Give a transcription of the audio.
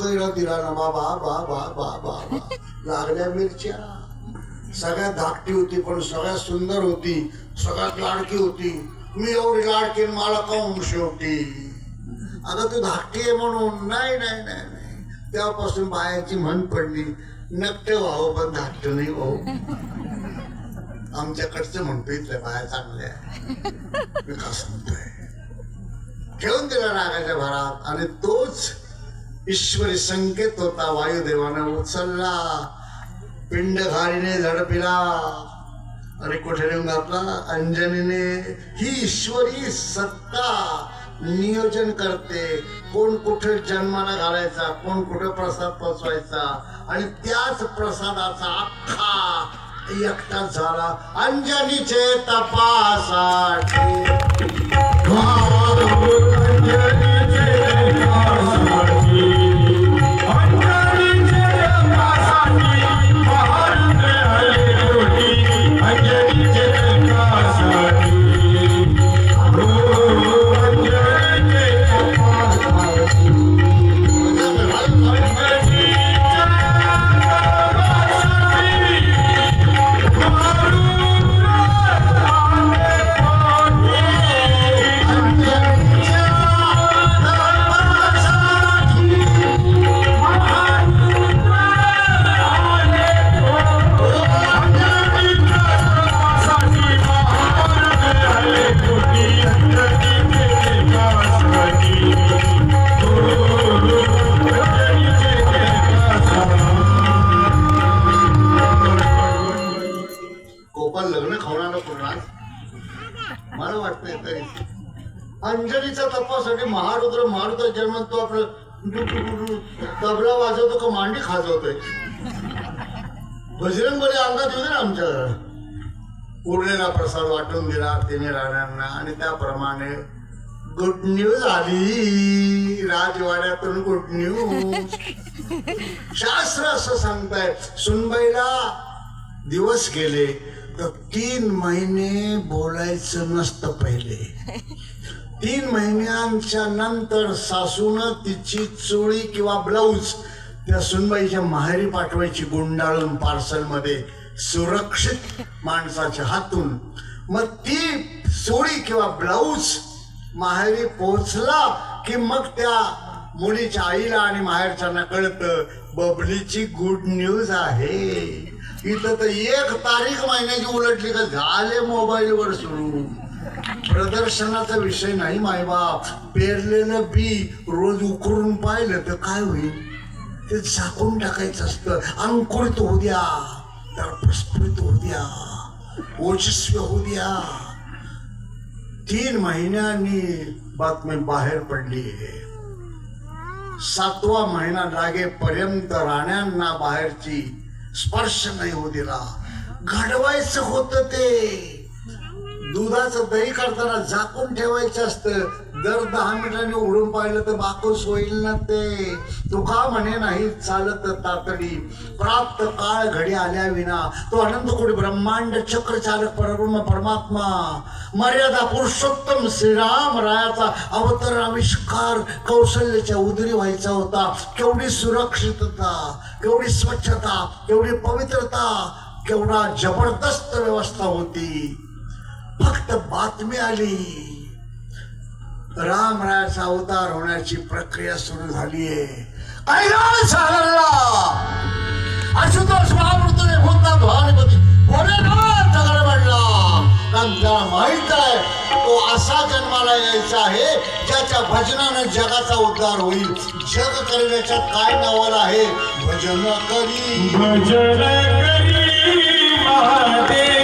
कैरा दिला ना बाबा बाबा बाबा लागल्या मिरच्या. सगळ्यात धाकटी होती पण सगळ्यात सुंदर होती, सगळ्यात लाडकी होती. मी एवढी लाडकी मला काऊन शेवटी. आता तू धाकटी आहे म्हणून नाही नाही नाही नाही. तेव्हापासून बायाची म्हण पडली, नकटे व्हावं पण धाकट नाही भाऊ. आमच्याकडचं म्हणतो इथल्या बाया चांगल्या मी का सांगतोय. ठेवून दिला रागाच्या भरात आणि तोच ईश्वरी संकेत होता. वायुदेवानं उचलला, पिंडघारीने झडपिला आणि कुठे नेऊन घातला अंजनीने. ही ईश्वरी सत्ता नियोजन करते, कोण कुठे जन्माला घालायचा, कोण कुठे प्रसाद पोचवायचा आणि त्याच प्रसादाचा अख्खा एकटा झाला अंजनीचे तपासाठी. मला वाटतंय अंजनीच्या तपासाठी महारुद्र मारुद्र जन्म तो आपलं तबला वाजवतो का मांडी खाजवतोय. बजरंग बली अंगात येऊ दे ना आमच्या. उरलेला प्रसाद वाटून दिला तिने राण्यांना आणि त्याप्रमाणे गुड न्यूज आली राजवाड्यातून. Good news. शास्त्र असं सांगताय सुनबाईला दिवस गेले तर 3 महिने बोलायचं नसतं पहिले. 3 महिन्यांच्या नंतर सासून तिची चोळी किंवा ब्लाऊज त्या सुनबाईच्या माहेरी पाठवायची गुंडाळून पार्सल मध्ये सुरक्षित माणसाच्या हातून. मग ती चोळी किंवा ब्लाऊज माहेरी पोहोचला की मग त्या मुलीच्या आईला आणि माहेरच्यांना कळतं बबलीची गुड न्यूज आहे. इथं तर 1 तारीख महिन्याची उलटली का झाले मोबाईल वर सुरू. प्रदर्शनाचा विषय नाही मायबाप. पेरलेलं बी रोज उकरून पाहिलं तर काय होईल, ते झाकून टाकायचं असतं. अंकुरित होऊ द्या, तर प्रस्फुरित होऊ द्या, ओजस्वी होऊ द्या. 3 महिन्यांनी बातमी बाहेर पडली. 7वा महिना लागेपर्यंत राण्यांना बाहेरची स्पर्श नाही होऊ दिला. घडवायचं होतं ते. दुधाचं दही करताना झाकून ठेवायचं असतं. दर 10 मिनिटांनी उडून पाहिलं तर बाकूस होईल ना ते. तुका म्हणे नाही चालत तातडी, प्राप्त काळ घडी आल्या विना. तो अनंत कोटी ब्रह्मांड चक्र चालक परब्रह्म परमात्मा मर्यादा पुरुषोत्तम श्रीराम रायाचा अवतार आविष्कार कौशल्याच्या उदरी व्हायचा होता. केवढी सुरक्षितता, केवढी स्वच्छता, केवढी पवित्रता, केवढा जबरदस्त व्यवस्था होती. फक्त बातमी आली रामरायाचा अवतार होण्याची प्रक्रिया सुरू झालीये. कैलास हरला आशुतोष महामृत्यूने होता भानुपती भोलेनाथ दगड पडला. कारण त्याला माहित आहे तो असा जन्माला यायचा आहे ज्याच्या भजनानं जगाचा उद्धार होईल. जग करण्याच्या काय नावाला आहे भजन करी महादेव.